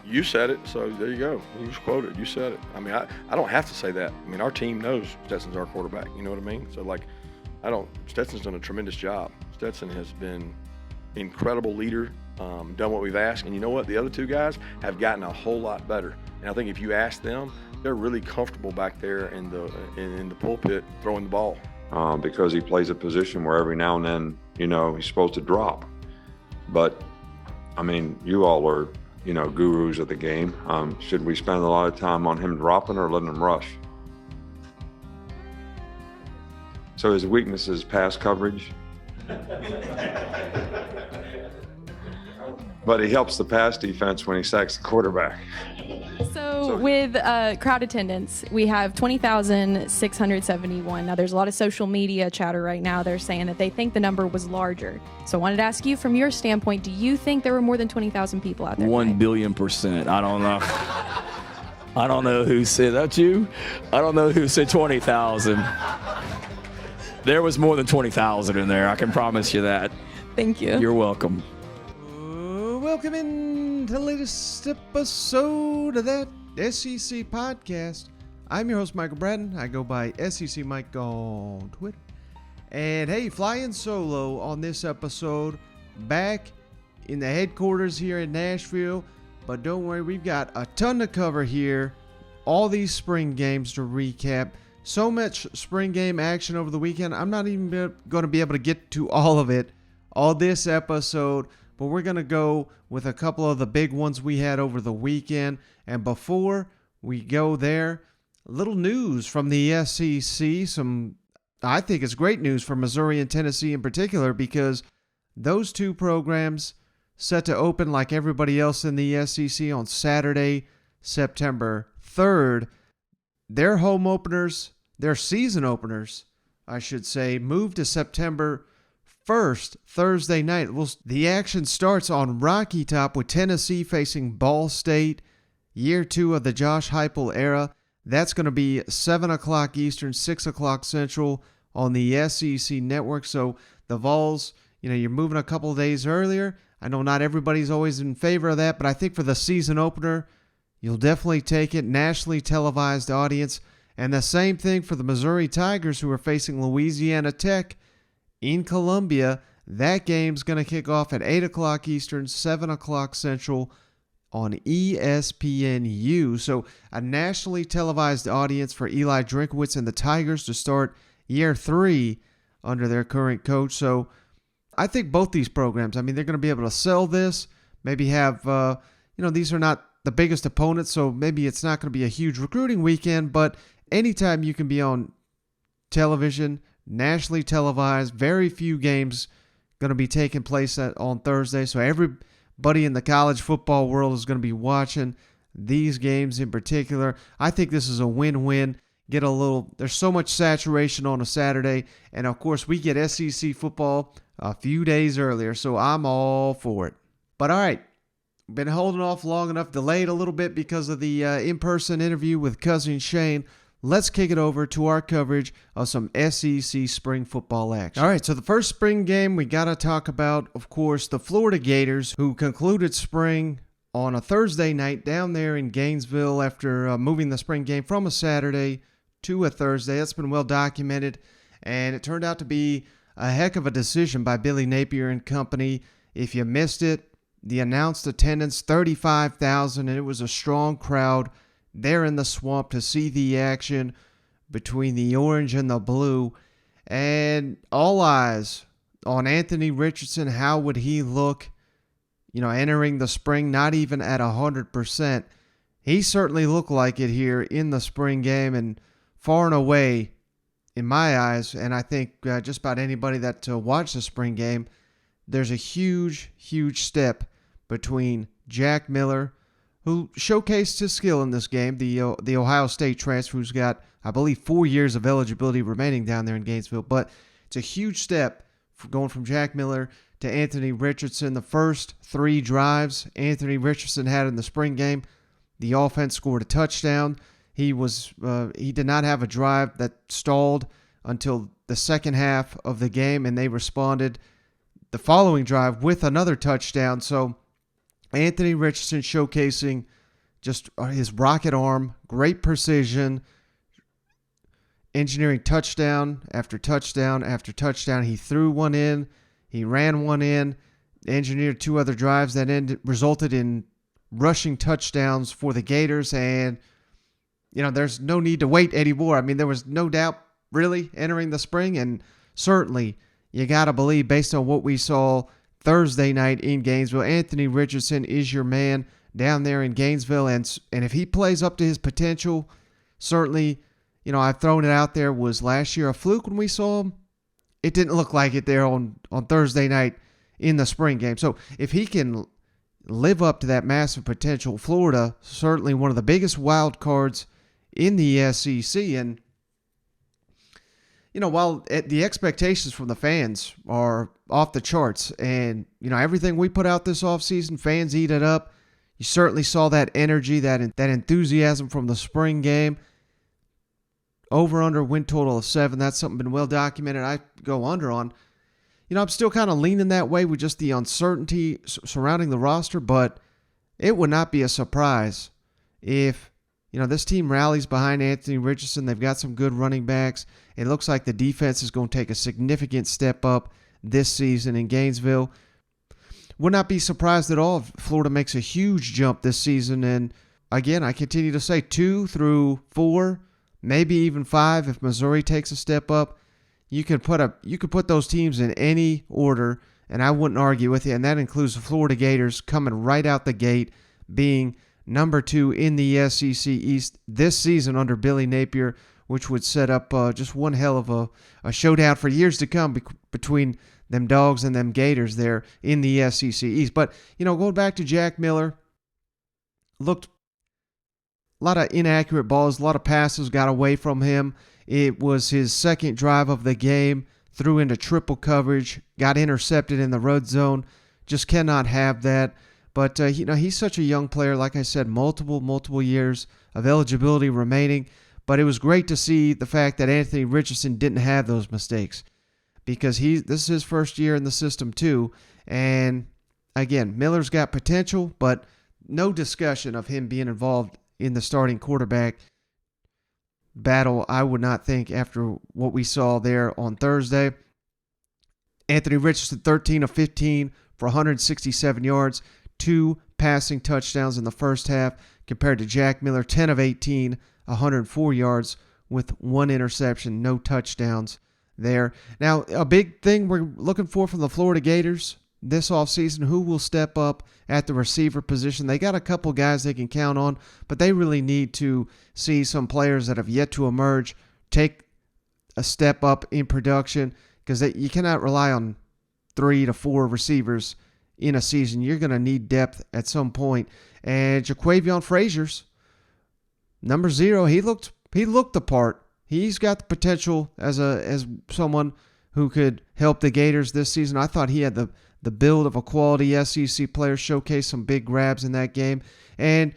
You said it, so there you go. You just quoted. You said it. I mean, I don't have to say that. I mean, our team knows Stetson's our quarterback. You know what I mean? So, like, Stetson's done a tremendous job. Stetson has been incredible leader, done what we've asked. And you know what? The other two guys have gotten a whole lot better. And I think if you ask them, they're really comfortable back there in the pulpit throwing the ball. Because he plays a position where every now and then, he's supposed to drop. But, I mean, you all are, gurus of the game. Should we spend a lot of time on him dropping or letting him rush? So his weakness is pass coverage. But he helps the pass defense when he sacks the quarterback. So with crowd attendance, we have 20,671. Now, there's a lot of social media chatter right now. They're saying that they think the number was larger. So I wanted to ask you, from your standpoint, do you think there were more than 20,000 people out there? 1 billion%. I don't know. I don't know who said that. You? I don't know who said 20,000. There was more than 20,000 in there. I can promise you that. Thank you. You're welcome. Welcome in to the latest episode of that SEC podcast. I'm your host, Michael Bratton. I go by SEC Mike on Twitter. And hey, flying solo on this episode, back in the headquarters here in Nashville. But don't worry, we've got a ton to cover here. All these spring games to recap. So much spring game action over the weekend. I'm not even going to be able to get to all of it on this episode. But we're going to go with a couple of the big ones we had over the weekend. And before we go there, a little news from the SEC. I think it's great news for Missouri and Tennessee in particular, because those two programs set to open like everybody else in the SEC on Saturday, September 3rd. Their home openers, their season openers, I should say, moved to September 1st, Thursday night. Well, the action starts on Rocky Top with Tennessee facing Ball State, year 2 of the Josh Heupel era. That's going to be 7 o'clock Eastern, 6 o'clock Central on the SEC network. So the Vols, you're moving a couple of days earlier. I know not everybody's always in favor of that, but I think for the season opener, you'll definitely take it. Nationally televised audience. And the same thing for the Missouri Tigers, who are facing Louisiana Tech in Columbia. That game's going to kick off at 8 o'clock Eastern, 7 o'clock Central on ESPNU. So a nationally televised audience for Eli Drinkwitz and the Tigers to start year 3 under their current coach. So I think both these programs, they're going to be able to sell this, maybe have, these are not the biggest opponents, so maybe it's not going to be a huge recruiting weekend, but anytime you can be on television, nationally televised, very few games going to be taking place on Thursday, so everybody in the college football world is going to be watching these games in particular. I think this is a win-win. There's so much saturation on a Saturday, and of course we get SEC football a few days earlier, so I'm all for it. But all right, been holding off long enough, delayed a little bit because of the in-person interview with Cousin Shane. Let's kick it over to our coverage of some SEC spring football action. All right, so the first spring game we got to talk about, of course, the Florida Gators, who concluded spring on a Thursday night down there in Gainesville after moving the spring game from a Saturday to a Thursday. That's been well documented, and it turned out to be a heck of a decision by Billy Napier and company. If you missed it, the announced attendance, 35,000, and it was a strong crowd there in the swamp to see the action between the orange and the blue. And all eyes on Anthony Richardson. How would he look, entering the spring, not even at 100%. He certainly looked like it here in the spring game, and far and away, in my eyes, and I think just about anybody that watched the spring game, there's a huge, huge step between Jack Miller, who showcased his skill in this game, the Ohio State transfer who's got, I believe, 4 years of eligibility remaining down there in Gainesville. But it's a huge step going from Jack Miller to Anthony Richardson. The first 3 drives Anthony Richardson had in the spring game, the offense scored a touchdown. He did not have a drive that stalled until the second half of the game, and they responded the following drive with another touchdown. So Anthony Richardson showcasing just his rocket arm, great precision, engineering touchdown after touchdown after touchdown. He threw one in, he ran one in, engineered 2 other drives that resulted in rushing touchdowns for the Gators. And, there's no need to wait anymore. I mean, there was no doubt really entering the spring. And certainly you got to believe, based on what we saw Thursday night in Gainesville, Anthony Richardson is your man down there in Gainesville. And if he plays up to his potential, certainly, I've thrown it out there, was last year a fluke when we saw him? It didn't look like it there on Thursday night in the spring game. So if he can live up to that massive potential, Florida, certainly one of the biggest wild cards in the SEC. And, while the expectations from the fans are off the charts, and, everything we put out this offseason, fans eat it up. You certainly saw that energy, that enthusiasm from the spring game. Over-under win total of 7. That's something been well documented. I go under on. I'm still kind of leaning that way with just the uncertainty surrounding the roster, but it would not be a surprise if, this team rallies behind Anthony Richardson. They've got some good running backs. It looks like the defense is going to take a significant step up this season in Gainesville. Would not be surprised at all if Florida makes a huge jump this season. And again, I continue to say 2 through 4, maybe even 5 if Missouri takes a step up. You could put those teams in any order, and I wouldn't argue with you. And that includes the Florida Gators coming right out the gate, being number 2 in the SEC East this season under Billy Napier, which would set up just one hell of a showdown for years to come between them Dogs and them Gators there in the SEC East. But, going back to Jack Miller, looked a lot of inaccurate balls, a lot of passes got away from him. It was his second drive of the game, threw into triple coverage, got intercepted in the red zone. Just cannot have that. But, he's such a young player. Like I said, multiple years of eligibility remaining. But it was great to see the fact that Anthony Richardson didn't have those mistakes, because this is his first year in the system too. And again, Miller's got potential, but no discussion of him being involved in the starting quarterback battle, I would not think, after what we saw there on Thursday. Anthony Richardson, 13 of 15 for 167 yards, 2 passing touchdowns in the first half, compared to Jack Miller, 10 of 18, 104 yards with 1 interception, no touchdowns there. Now, a big thing we're looking for from the Florida Gators this offseason, who will step up at the receiver position. They got a couple guys they can count on, but they really need to see some players that have yet to emerge take a step up in production, because you cannot rely on 3 to 4 receivers in a season. You're going to need depth at some point. And Jaquavion Frazier's number 0, he looked the part. He's got the potential as someone who could help the Gators this season. I thought he had the build of a quality SEC player, showcased some big grabs in that game. And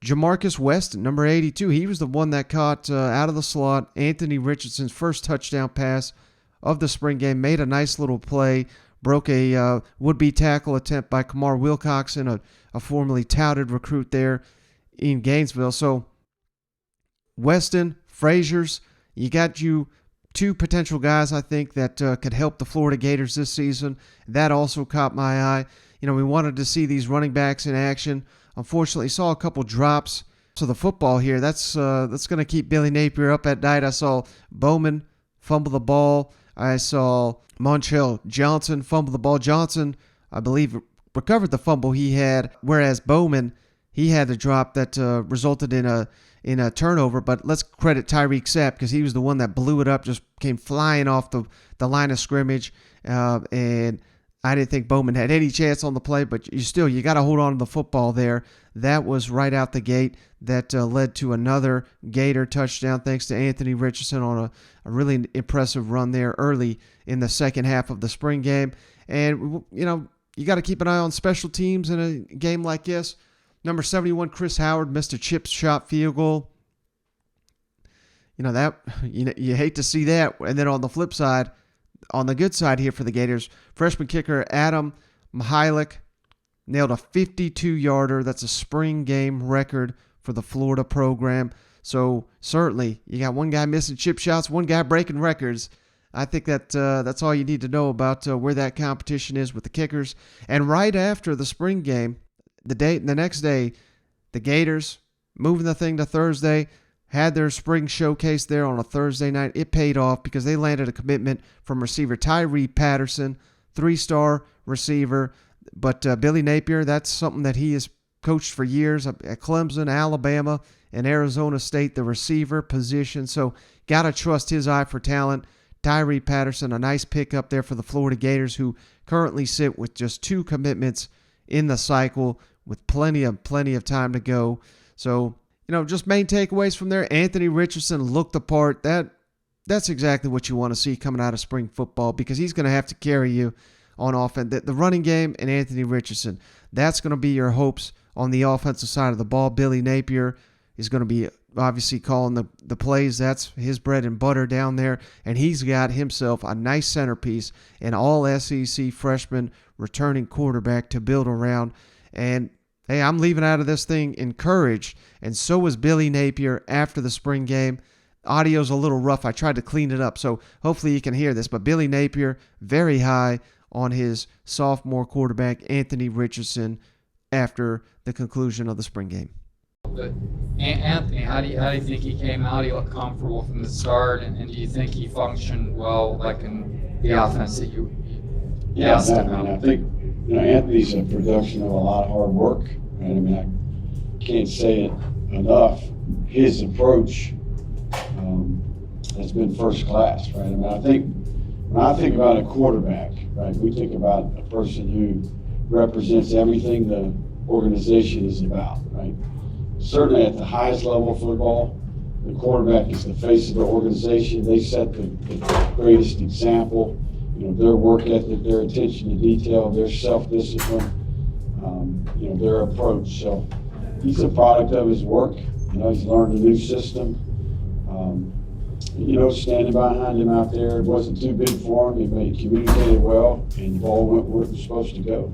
Jamarcus Weston, number 82, he was the one that caught out of the slot Anthony Richardson's first touchdown pass of the spring game, made a nice little play, broke a would-be tackle attempt by Kamar Wilcoxon, a formerly touted recruit there in Gainesville. So Weston, Frazier's, you got 2 potential guys, I think, that could help the Florida Gators this season. That also caught my eye. We wanted to see these running backs in action. Unfortunately, saw a couple drops to the football here. That's going to keep Billy Napier up at night. I saw Bowman fumble the ball. I saw Montrell Johnson fumble the ball. Johnson, I believe, recovered the fumble he had, whereas Bowman, he had a drop that resulted in a turnover. But let's credit Tyreek Sapp, because he was the one that blew it up, just came flying off the line of scrimmage. And I didn't think Bowman had any chance on the play, but you got to hold on to the football there. That was right out the gate. That led to another Gator touchdown, thanks to Anthony Richardson on a really impressive run there early in the second half of the spring game. And, you got to keep an eye on special teams in a game like this. Number 71, Chris Howard, missed a chip shot field goal. You hate to see that. And then on the flip side, on the good side here for the Gators, freshman kicker Adam Mihalik, nailed a 52-yarder. That's a spring game record for the Florida program. So certainly, you got one guy missing chip shots, one guy breaking records. I think that's all you need to know about where that competition is with the kickers. And right after the spring game, the next day, the Gators, moving the thing to Thursday, had their spring showcase there on a Thursday night. It paid off because they landed a commitment from receiver Tyree Patterson, 3-star receiver. But Billy Napier, that's something that he has coached for years at Clemson, Alabama, and Arizona State, the receiver position. So got to trust his eye for talent. Tyree Patterson, a nice pickup there for the Florida Gators, who currently sit with just 2 commitments in the cycle with plenty of time to go. So, just main takeaways from there. Anthony Richardson looked the part. That's exactly what you want to see coming out of spring football, because he's going to have to carry you on offense. The running game and Anthony Richardson, that's going to be your hopes on the offensive side of the ball. Billy Napier is going to be obviously calling the plays. That's his bread and butter down there. And he's got himself a nice centerpiece, an all-SEC freshman returning quarterback to build around. And, hey, I'm leaving out of this thing encouraged, and so was Billy Napier after the spring game. Audio's a little rough. I tried to clean it up, so hopefully you can hear this. But Billy Napier, very high on his sophomore quarterback, Anthony Richardson, after the conclusion of the spring game. But Anthony, how do you think he came out? He looked comfortable from the start, and do you think he functioned well, like in the offense that you asked him about? I think Anthony's a production of a lot of hard work, right? I mean, I can't say it enough. His approach has been first class, right? I mean, I think when I think about a quarterback, right, we think about a person who represents everything the organization is about, right? Certainly at the highest level of football, the quarterback is the face of the organization. They set the greatest example. Their work ethic, their attention to detail, their self-discipline, their approach. So he's a product of his work. He's learned a new system. Standing behind him out there, it wasn't too big for him. He communicated well, and the ball went where it was supposed to go.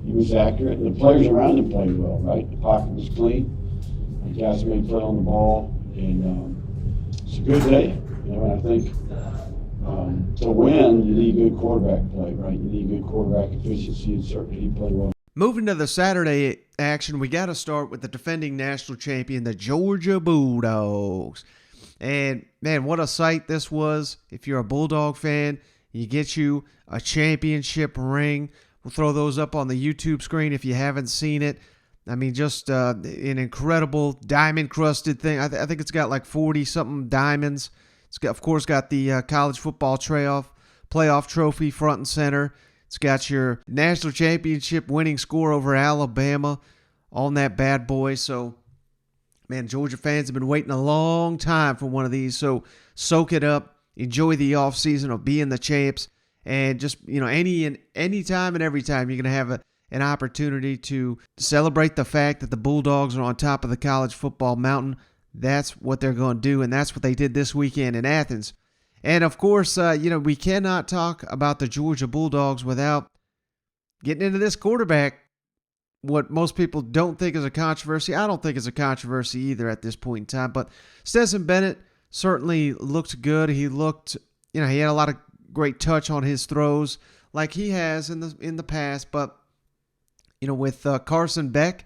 He was accurate, and the players around him played well, right? The pocket was clean. The guys made play on the ball, and it's a good day. And I think to win, you need good quarterback play, right? You need good quarterback efficiency, and certainly he played well. Moving to the Saturday action, we got to start with the defending national champion, the Georgia Bulldogs. And, man, what a sight this was. If you're a Bulldog fan, you get you a championship ring. We'll throw those up on the YouTube screen if you haven't seen it. I mean, just an incredible diamond-crusted thing. I think it's got like 40-something diamonds. It's got, of course, got the college football playoff trophy front and center. It's got your national championship winning score over Alabama on that bad boy. So, man, Georgia fans have been waiting a long time for one of these. So soak it up. Enjoy the offseason of being the champs. And just, any time and every time you're going to have an opportunity to celebrate the fact that the Bulldogs are on top of the college football mountain. That's what they're going to do, and that's what they did this weekend in Athens. And, of course, we cannot talk about the Georgia Bulldogs without getting into this quarterback. What most people don't think is a controversy, I don't think is a controversy either at this point in time. But Stetson Bennett certainly looked good. He looked, he had a lot of great touch on his throws like he has in the past. But, with Carson Beck,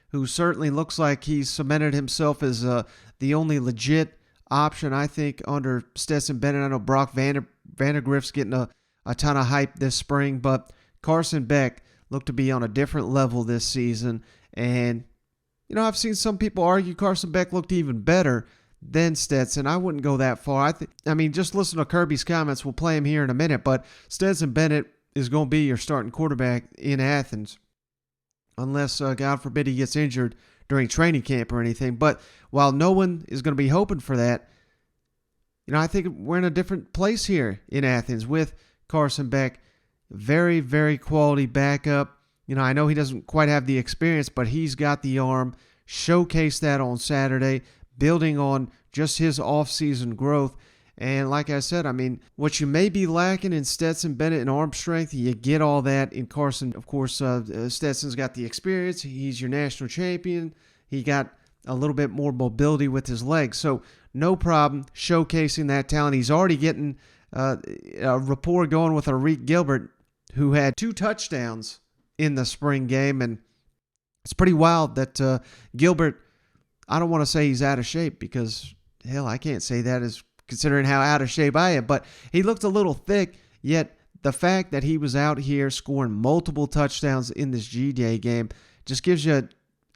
who certainly looks like he's cemented himself as the only legit option, I think, under Stetson Bennett. I know Brock Vandergrift's getting a ton of hype this spring, but Carson Beck looked to be on a different level this season. And, I've seen some people argue Carson Beck looked even better than Stetson. I wouldn't go that far. Just listen to Kirby's comments. We'll play him here in a minute, but Stetson Bennett is going to be your starting quarterback in Athens. Unless, God forbid, he gets injured during training camp or anything. But while no one is going to be hoping for that, I think we're in a different place here in Athens with Carson Beck. Very, very quality backup. I know he doesn't quite have the experience, but he's got the arm. Showcase that on Saturday, building on just his offseason growth. And like I said, I mean, what you may be lacking in Stetson Bennett in arm strength, you get all that in Carson. Of course, Stetson's got the experience. He's your national champion. He got a little bit more mobility with his legs. So no problem showcasing that talent. He's already getting a rapport going with Arik Gilbert, who had 2 touchdowns in the spring game. And it's pretty wild that Gilbert, I don't want to say he's out of shape because, hell, I can't say that as considering how out of shape I am, but he looked a little thick, yet the fact that he was out here scoring multiple touchdowns in this G-Day game just gives you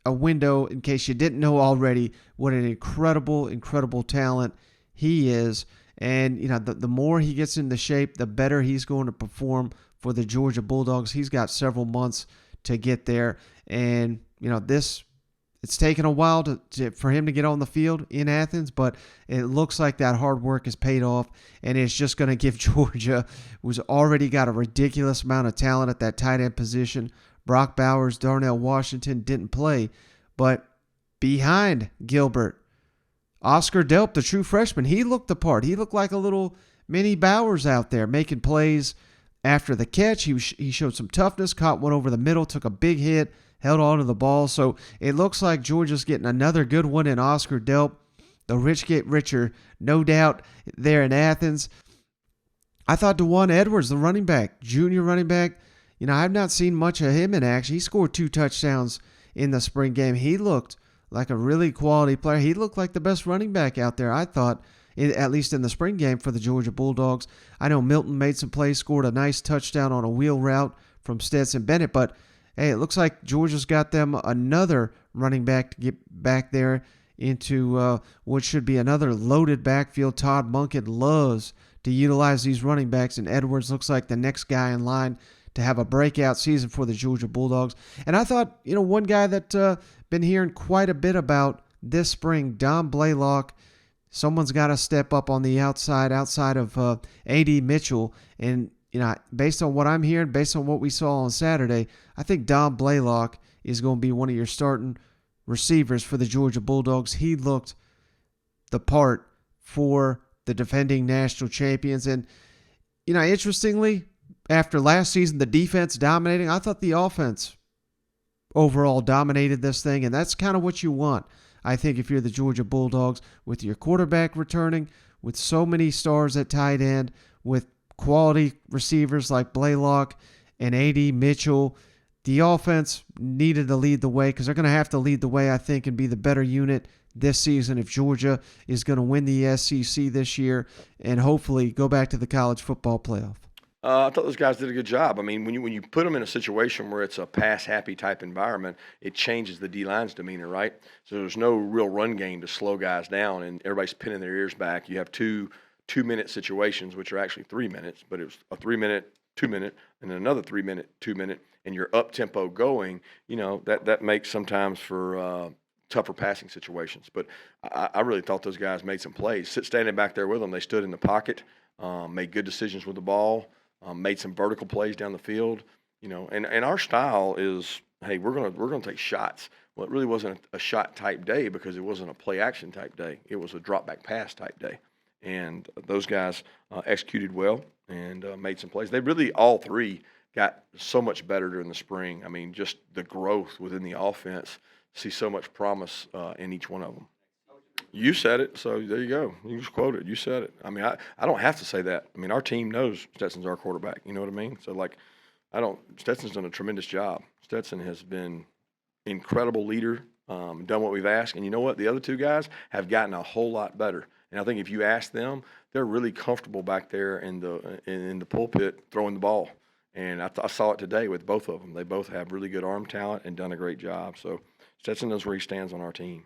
a window, in case you didn't know already, what an incredible, incredible talent he is. And, you know, the more he gets into shape, the better he's going to perform for the Georgia Bulldogs. He's got several months to get there. And, you know, it's taken a while for him to get on the field in Athens, but it looks like that hard work has paid off, and it's just going to give Georgia, who's already got a ridiculous amount of talent at that tight end position. Brock Bowers, Darnell Washington didn't play, but behind Gilbert, Oscar Delp, the true freshman, he looked the part. He looked like a little mini Bowers out there making plays after the catch. He showed some toughness, caught one over the middle, took a big hit, held on to the ball. So it looks like Georgia's getting another good one in Oscar Delp. The rich get richer, no doubt, there in Athens. I thought DeJuan Edwards, the running back, junior running back, you know, I've not seen much of him in action. He scored 2 touchdowns in the spring game. He looked like a really quality player. He looked like the best running back out there, I thought, at least in the spring game for the Georgia Bulldogs. I know Milton made some plays, scored a nice touchdown on a wheel route from Stetson Bennett, but hey, it looks like Georgia's got them another running back to get back there into what should be another loaded backfield. Todd Monken loves to utilize these running backs, and Edwards looks like the next guy in line to have a breakout season for the Georgia Bulldogs. And I thought, you know, one guy that been hearing quite a bit about this spring, Don Blaylock. Someone's got to step up on the outside of A.D. Mitchell. And, you know, based on what I'm hearing, based on what we saw on Saturday, I think Don Blaylock is going to be one of your starting receivers for the Georgia Bulldogs. He looked the part for the defending national champions. And, you know, interestingly, after last season, the defense dominating, I thought the offense overall dominated this thing, and that's kind of what you want. I think if you're the Georgia Bulldogs, with your quarterback returning, with so many stars at tight end, with quality receivers like Blaylock and A.D. Mitchell, the offense needed to lead the way, because they're going to have to lead the way, I think, and be the better unit this season if Georgia is going to win the SEC this year and hopefully go back to the college football playoff. I thought those guys did a good job. I mean, when you put them in a situation where it's a pass-happy type environment, it changes the D-line's demeanor, right? So there's no real run game to slow guys down, and everybody's pinning their ears back. You have two 2-minute situations, which are actually 3 minutes, but it was a 3-minute, 2-minute, and then another 3-minute, 2-minute, and you're up-tempo going. You know, that makes sometimes for tougher passing situations. But I really thought those guys made some plays. Standing back there with them, they stood in the pocket, made good decisions with the ball. Made some vertical plays down the field, you know, and our style is, hey, we're gonna take shots. Well, it really wasn't a shot type day because it wasn't a play action type day. It was a drop back pass type day, and those guys executed well and made some plays. They really all three got so much better during the spring. I mean, just the growth within the offense. See so much promise in each one of them. You said it, so there you go. You just quoted. You said it. I mean, I don't have to say that. I mean, our team knows Stetson's our quarterback. You know what I mean? So, like, Stetson's done a tremendous job. Stetson has been incredible leader, done what we've asked. And you know what? The other two guys have gotten a whole lot better. And I think if you ask them, they're really comfortable back there in the pulpit throwing the ball. And I saw it today with both of them. They both have really good arm talent and done a great job. So Stetson knows where he stands on our team.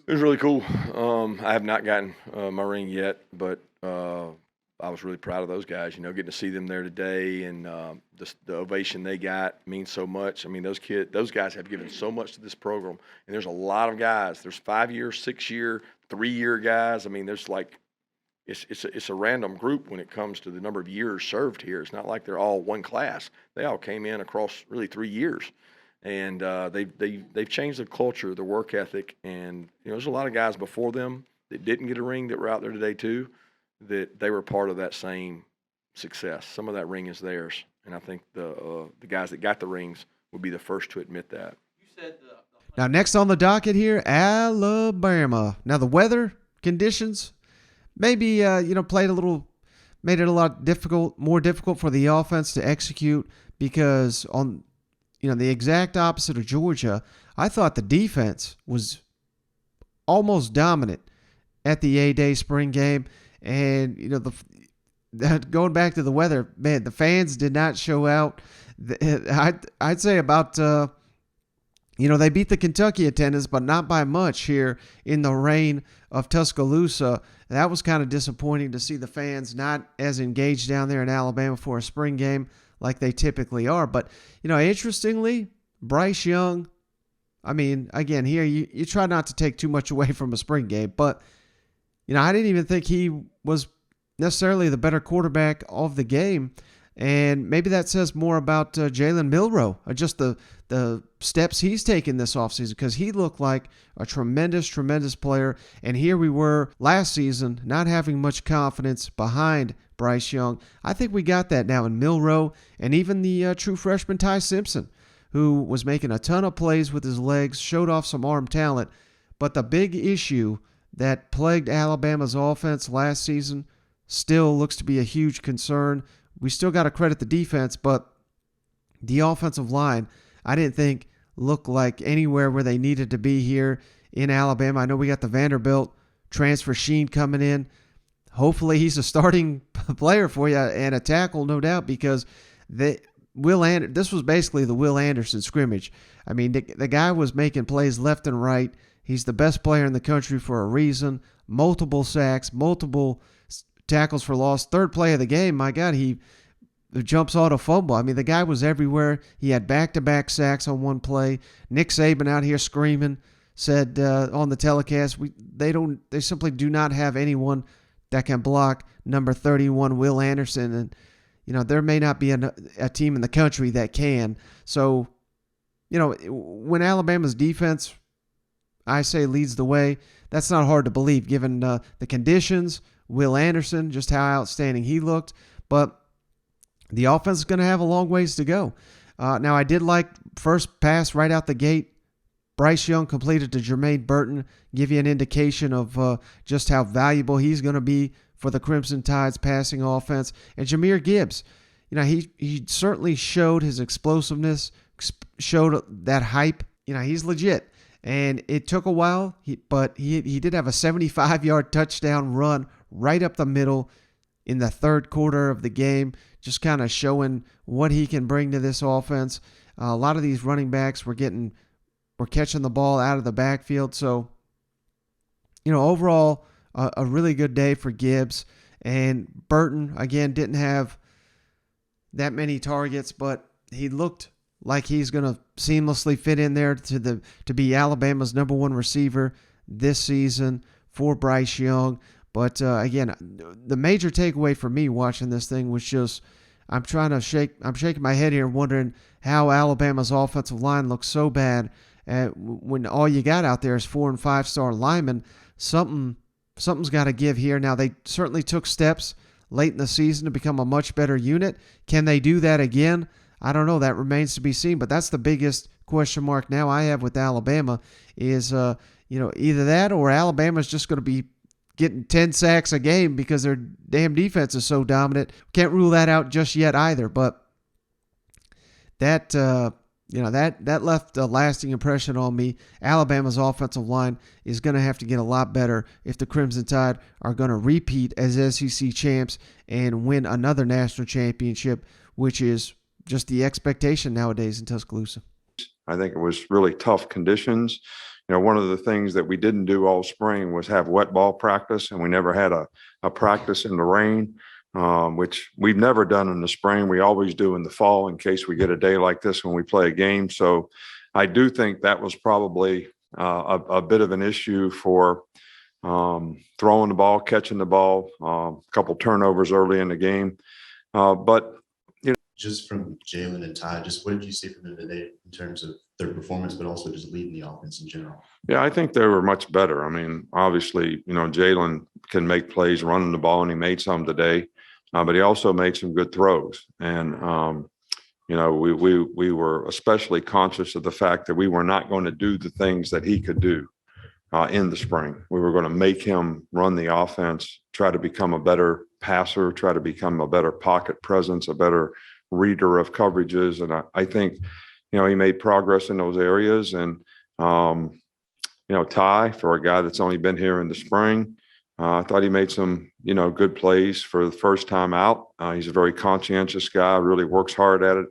It was really cool. I have not gotten my ring yet, but I was really proud of those guys. You know, getting to see them there today, and the ovation they got means so much. I mean, those guys have given so much to this program, and there's a lot of guys. There's 5-year, 6-year, 3-year guys. I mean, there's like it's a random group when it comes to the number of years served here. It's not like they're all one class. They all came in across really 3 years. And they've changed the culture, the work ethic, and you know there's a lot of guys before them that didn't get a ring that were out there today too. that they were part of that same success. Some of that ring is theirs, and I think the guys that got the rings would be the first to admit that. Now, next on the docket here, Alabama. Now, the weather conditions maybe made it a lot more difficult for the offense to execute, because on the exact opposite of Georgia, I thought the defense was almost dominant at the A-Day spring game. And going back to the weather, man, the fans did not show out. I'd say about they beat the Kentucky attendance, but not by much here in the rain of Tuscaloosa. That was kind of disappointing to see the fans not as engaged down there in Alabama for a spring game like they typically are. But, interestingly, Bryce Young, I mean, again, here you try not to take too much away from a spring game, but, I didn't even think he was necessarily the better quarterback of the game. And maybe that says more about Jalen Milroe, just the steps he's taken this offseason, because he looked like a tremendous, tremendous player. And here we were last season not having much confidence behind Bryce Young. I think we got that now in Milroe, and even the true freshman Ty Simpson, who was making a ton of plays with his legs, showed off some arm talent. But the big issue that plagued Alabama's offense last season still looks to be a huge concern. We still got to credit the defense, but the offensive line, I didn't think looked like anywhere where they needed to be here in Alabama. I know we got the Vanderbilt transfer Sheen coming in. Hopefully he's a starting player for you and a tackle, no doubt, because this was basically the Will Anderson scrimmage. I mean, the guy was making plays left and right. He's the best player in the country for a reason. Multiple sacks, multiple tackles for loss. Third play of the game, my God, he jumps on a fumble. I mean, the guy was everywhere. He had back-to-back sacks on one play. Nick Saban out here screaming, said on the telecast, they simply do not have anyone that can block number 31 Will Anderson, and there may not be a team in the country that can. So, when Alabama's defense, I say, leads the way, that's not hard to believe given the conditions. Will Anderson, just how outstanding he looked. But the offense is going to have a long ways to go. Now, I did like first pass right out the gate. Bryce Young completed to Jermaine Burton, give you an indication of just how valuable he's going to be for the Crimson Tide's passing offense. And Jahmyr Gibbs, he certainly showed his explosiveness, showed that hype. He's legit. And it took a while, but he did have a 75-yard touchdown run right up the middle in the third quarter of the game, just kind of showing what he can bring to this offense. A lot of these running backs were catching the ball out of the backfield. So, overall, a really good day for Gibbs. And Burton, again, didn't have that many targets, but he looked like he's going to seamlessly fit in there to be Alabama's number one receiver this season for Bryce Young. But again, the major takeaway for me watching this thing was just I'm shaking my head here wondering how Alabama's offensive line looks so bad when all you got out there is 4- and 5-star linemen. Something's got to give here. Now, they certainly took steps late in the season to become a much better unit. Can they do that again? I don't know. That remains to be seen. But that's the biggest question mark now I have with Alabama is, either that or Alabama's just going to be getting 10 sacks a game because their damn defense is so dominant. Can't rule that out just yet either. But that left a lasting impression on me. Alabama's offensive line is going to have to get a lot better if the Crimson Tide are going to repeat as SEC champs and win another national championship, which is just the expectation nowadays in Tuscaloosa. I think it was really tough conditions. One of the things that we didn't do all spring was have wet ball practice, and we never had a practice in the rain, which we've never done in the spring. We always do in the fall in case we get a day like this when we play a game. So I do think that was probably a bit of an issue for throwing the ball, catching the ball, a couple turnovers early in the game. But just from Jalen and Ty, just what did you see from them today in terms of their performance, but also just leading the offense in general? Yeah, I think they were much better. I mean, obviously, Jalen can make plays running the ball, and he made some today, but he also made some good throws. And we were especially conscious of the fact that we were not going to do the things that he could do in the spring. We were going to make him run the offense, try to become a better passer, try to become a better pocket presence, a better reader of coverages. And I think, he made progress in those areas. And, Ty, for a guy that's only been here in the spring, I thought he made some, good plays for the first time out. He's a very conscientious guy, really works hard at it.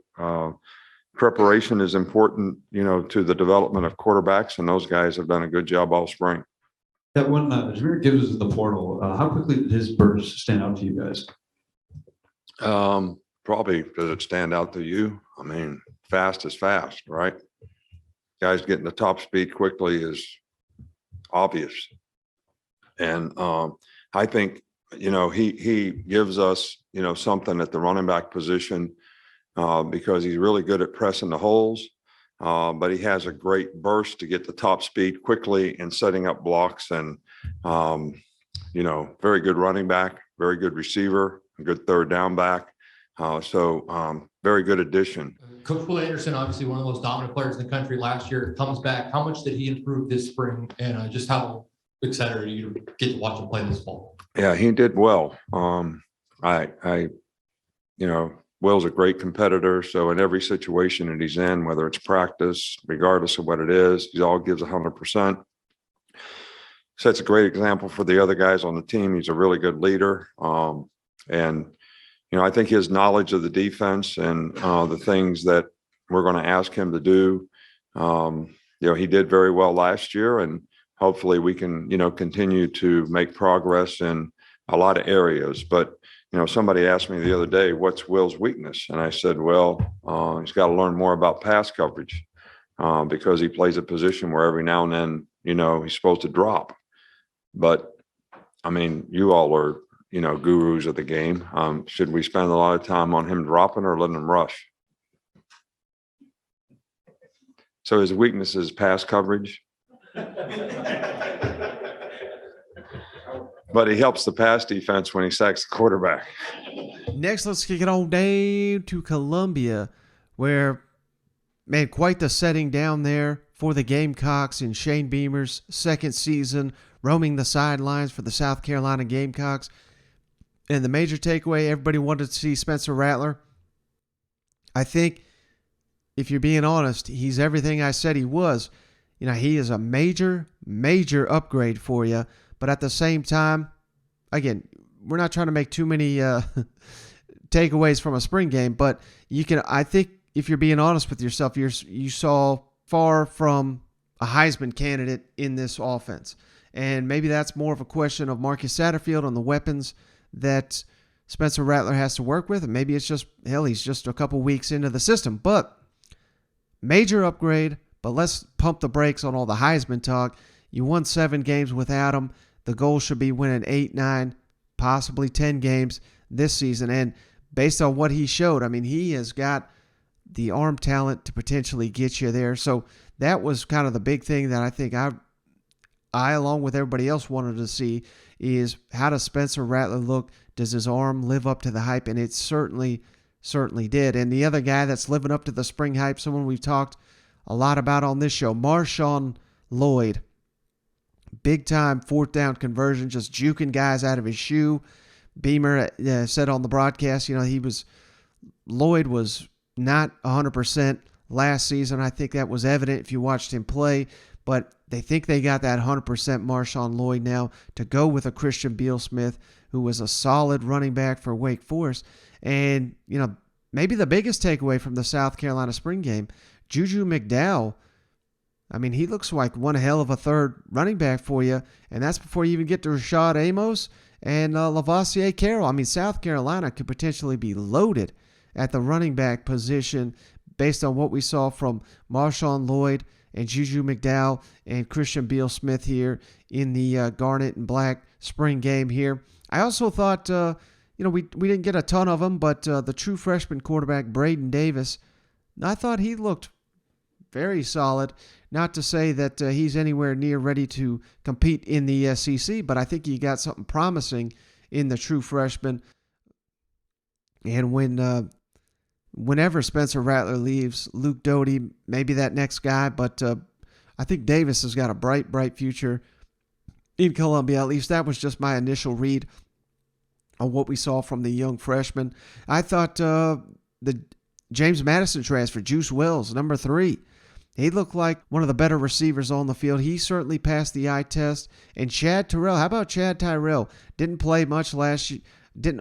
Preparation is important, to the development of quarterbacks, and those guys have done a good job all spring. That one, Jameer Gibbs was in the portal. How quickly did his burst stand out to you guys? Probably does it stand out to you? I mean, fast is fast, right? Guys getting the top speed quickly is obvious. And I think, he gives us, something at the running back position because he's really good at pressing the holes. But he has a great burst to get the top speed quickly and setting up blocks, and, very good running back, very good receiver, a good third down back. So very good addition. Coach Will Anderson, obviously one of the most dominant players in the country last year, comes back. How much did he improve this spring, and just how excited are you to get to watch him play this fall? Yeah, he did well. Will's a great competitor. So in every situation that he's in, whether it's practice, regardless of what it is, he all gives 100%. Sets a great example for the other guys on the team. He's a really good leader. I think his knowledge of the defense and the things that we're going to ask him to do, he did very well last year, and hopefully we can, continue to make progress in a lot of areas. But, somebody asked me the other day, what's Will's weakness? And I said, well, he's got to learn more about pass coverage because he plays a position where every now and then, he's supposed to drop. But, I mean, you all are, gurus of the game. Should we spend a lot of time on him dropping or letting him rush? So his weakness is pass coverage. But he helps the pass defense when he sacks the quarterback. Next, let's kick it on down to Columbia, where, man, quite the setting down there for the Gamecocks in Shane Beamer's second season, roaming the sidelines for the South Carolina Gamecocks. And the major takeaway, everybody wanted to see Spencer Rattler. I think, if you're being honest, he's everything I said he was. He is a major, major upgrade for you. But at the same time, again, we're not trying to make too many takeaways from a spring game, but I think if you're being honest with yourself, you saw far from a Heisman candidate in this offense. And maybe that's more of a question of Marcus Satterfield and the weapons that Spencer Rattler has to work with. And maybe it's just, he's just a couple weeks into the system. But major upgrade, but let's pump the brakes on all the Heisman talk. You won 7 games without him. The goal should be winning 8, 9, possibly 10 games this season. And based on what he showed, I mean, he has got the arm talent to potentially get you there. So that was kind of the big thing that I think I along with everybody else, wanted to see is how does Spencer Rattler look? Does his arm live up to the hype? And it certainly did. And the other guy that's living up to the spring hype, someone we've talked a lot about on this show, Marshawn Lloyd. Big time 4th down conversion, just juking guys out of his shoe. Beamer said on the broadcast, Lloyd was not 100% last season. I think that was evident if you watched him play, but they think they got that 100% Marshawn Lloyd now to go with a Christian Beal-Smith, who was a solid running back for Wake Forest. And, maybe the biggest takeaway from the South Carolina spring game, Juju McDowell. I mean, he looks like one hell of a third running back for you, and that's before you even get to Rashad Amos and Lavoisier Carroll. I mean, South Carolina could potentially be loaded at the running back position based on what we saw from Marshawn Lloyd and Juju McDowell and Christian Beal-Smith here in the Garnet and Black spring game here. I also thought, we didn't get a ton of them, but the true freshman quarterback, Braden Davis, I thought he looked very solid. Not to say that he's anywhere near ready to compete in the SEC, but I think he got something promising in the true freshman. And whenever Spencer Rattler leaves, Luke Doty, maybe that next guy, but I think Davis has got a bright future in Columbia. At least that was just my initial read on what we saw from the young freshman. I thought the James Madison transfer, Juice Wells, number 3, he looked like one of the better receivers on the field. He certainly passed the eye test. And Chad Tyrell, how about Chad Tyrell? Didn't play much last year.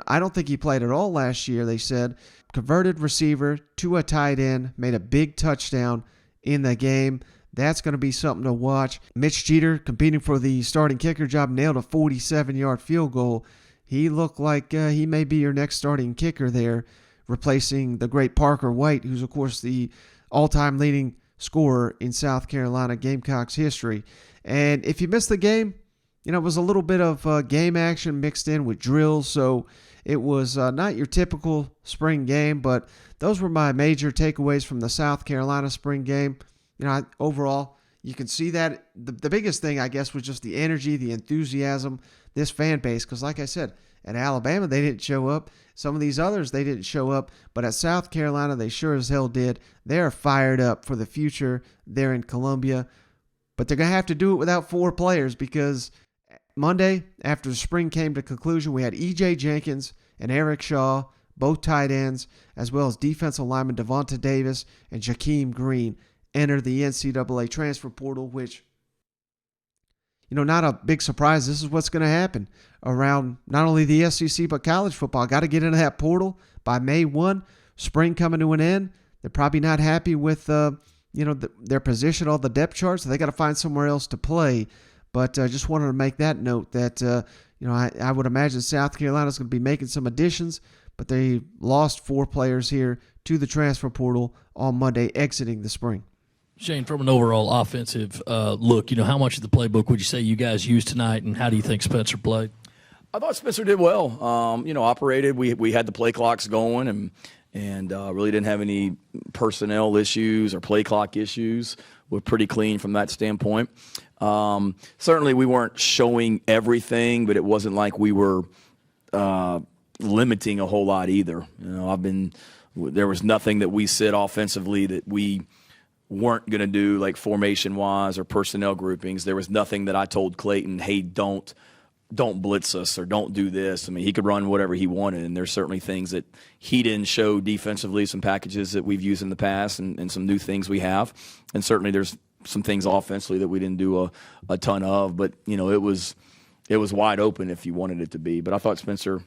I don't think he played at all last year, they said. Converted receiver to a tight end, made a big touchdown in the game. That's going to be something to watch. Mitch Jeter, competing for the starting kicker job, nailed a 47-yard field goal. He looked like he may be your next starting kicker there, replacing the great Parker White, who's, of course, the all-time leading scorer in South Carolina Gamecocks history. And if you missed the game, it was a little bit of game action mixed in with drills, so it was not your typical spring game, but those were my major takeaways from the South Carolina spring game. Overall, you can see that the biggest thing, I guess, was just the energy, the enthusiasm, this fan base, because like I said, at Alabama, they didn't show up. Some of these others, they didn't show up. But at South Carolina, they sure as hell did. They're fired up for the future there in Columbia. But they're going to have to do it without 4 players because Monday, after the spring came to conclusion, we had E.J. Jenkins and Eric Shaw, both tight ends, as well as defensive lineman Devonta Davis and Jakeem Green enter the NCAA transfer portal, which, not a big surprise. This is what's going to happen around not only the SEC but college football. Got to get into that portal by May 1. Spring coming to an end. They're probably not happy with their position on the depth chart, so they got to find somewhere else to play. But I just wanted to make that note that I would imagine South Carolina's going to be making some additions, but they lost 4 players here to the transfer portal on Monday, exiting the spring. Shane, from an overall offensive look, how much of the playbook would you say you guys used tonight, and how do you think Spencer played? I thought Spencer did well. Operated. We had the play clocks going and really didn't have any personnel issues or play clock issues. We're pretty clean from that standpoint. Certainly we weren't showing everything, but it wasn't like we were limiting a whole lot either. There was nothing that we said offensively that we weren't going to do, like formation-wise or personnel groupings. There was nothing that I told Clayton, hey, don't blitz us or don't do this. He could run whatever he wanted, and there's certainly things that he didn't show defensively, some packages that we've used in the past and some new things we have. And certainly there's some things offensively that we didn't do a ton of, but, it was wide open if you wanted it to be. But I thought Spencer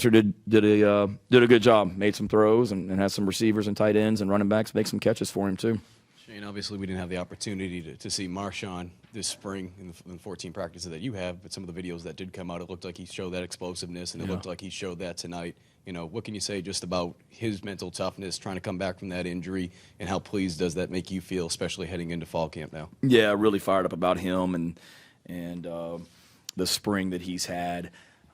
did a good job, made some throws and had some receivers and tight ends and running backs make some catches for him too. Shane, obviously we didn't have the opportunity to see Marshawn this spring in the 14 practices that you have, but some of the videos that did come out, it looked like he showed that explosiveness, and it looked like he showed that tonight. What can you say just about his mental toughness, trying to come back from that injury, and how pleased does that make you feel, especially heading into fall camp now? Yeah, really fired up about him and the spring that he's had.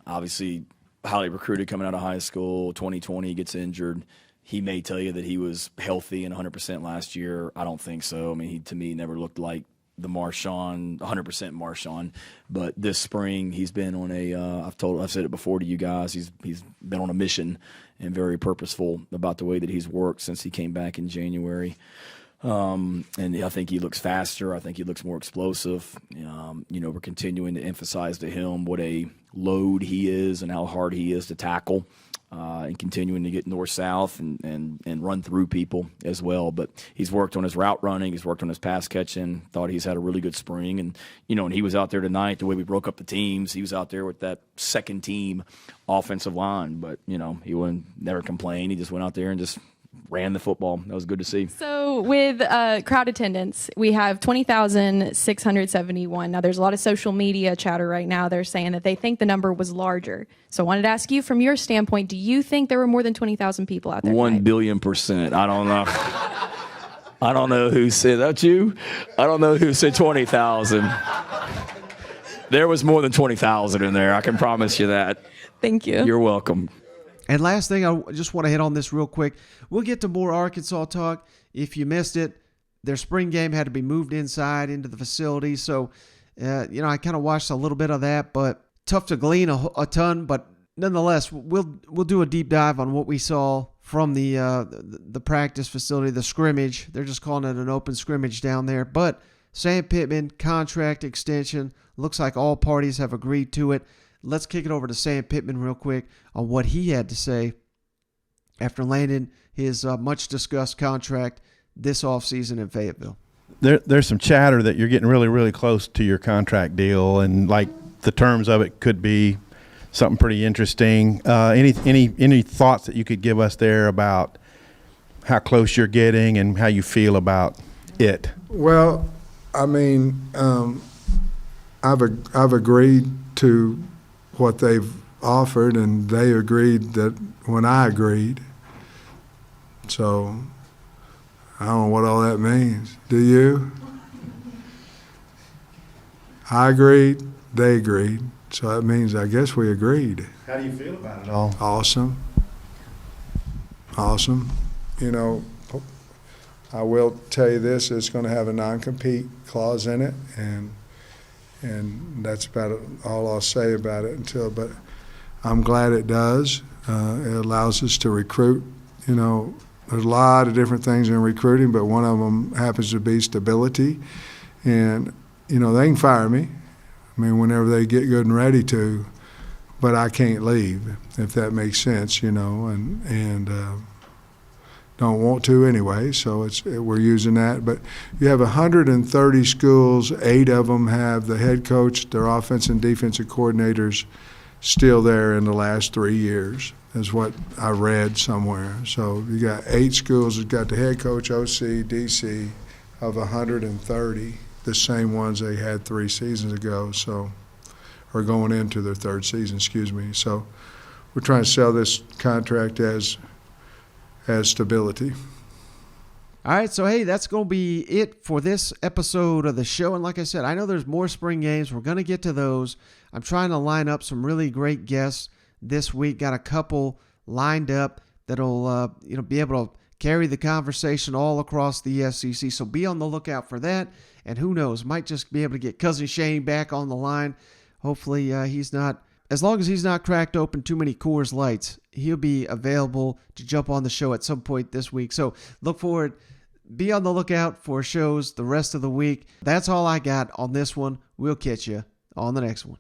Obviously, highly recruited coming out of high school. 2020, he gets injured. He may tell you that he was healthy and 100% last year. I don't think so. He, to me, never looked like the Marshawn, 100% Marshawn. But this spring, he's been on I've said it before to you guys, he's been on a mission and very purposeful about the way that he's worked since he came back in January. And I think he looks faster. I think he looks more explosive. We're continuing to emphasize to him what a load he is and how hard he is to tackle. And continuing to get north-south and run through people as well. But he's worked on his route running. He's worked on his pass catching. Thought he's had a really good spring. And, and he was out there tonight, the way we broke up the teams, he was out there with that second-team offensive line. But, he wouldn't never complain. He just went out there and just ran the football. That was good to see. So with crowd attendance, we have 20,671. Now, there's a lot of social media chatter right now. They're saying that they think the number was larger. So I wanted to ask you, from your standpoint, do you think there were more than 20,000 people out there 1 billion %. I don't know. I don't know who said that. You? I don't know who said 20,000. There was more than 20,000 in there. I can promise you that. Thank you. You're welcome. And last thing, I just want to hit on this real quick. We'll get to more Arkansas talk. If you missed it, their spring game had to be moved inside into the facility. So, I kind of watched a little bit of that, but tough to glean a ton. But nonetheless, we'll do a deep dive on what we saw from the practice facility, the scrimmage. They're just calling it an open scrimmage down there. But Sam Pittman, contract extension. Looks like all parties have agreed to it. Let's kick it over to Sam Pittman real quick on what he had to say after landing his much-discussed contract this offseason in Fayetteville. There's some chatter that you're getting really, really close to your contract deal, and like the terms of it could be something pretty interesting. Any thoughts that you could give us there about how close you're getting and how you feel about it? Well, I mean, I've agreed to what they've offered, and they agreed that when I agreed. So I don't know what all that means. Do you? I agreed, they agreed. So that means I guess we agreed. How do you feel about it all? Awesome. I will tell you this, it's going to have a non-compete clause in it, and that's about all I'll say about it but I'm glad it does. It allows us to recruit. There's a lot of different things in recruiting, but one of them happens to be stability. And, they can fire me, whenever they get good and ready to, but I can't leave, if that makes sense, and don't want to anyway, so we're using that. But you have 130 schools, 8 of them have the head coach, their offensive and defensive coordinators still there in the last 3 years, is what I read somewhere. So you got 8 schools that got the head coach, OC, DC, of 130, the same ones they had 3 seasons ago, or going into their 3rd season, So we're trying to sell this contract as stability. All right, so hey, that's going to be it for this episode of the show. And like I said, I know there's more spring games. We're going to get to those. I'm trying to line up some really great guests this week. Got a couple lined up that'll be able to carry the conversation all across the SEC. So be on the lookout for that. And who knows, might just be able to get Cousin Shane back on the line. Hopefully he's not, as long as he's not cracked open too many Coors Lights, he'll be available to jump on the show at some point this week. So look forward. Be on the lookout for shows the rest of the week. That's all I got on this one. We'll catch you on the next one.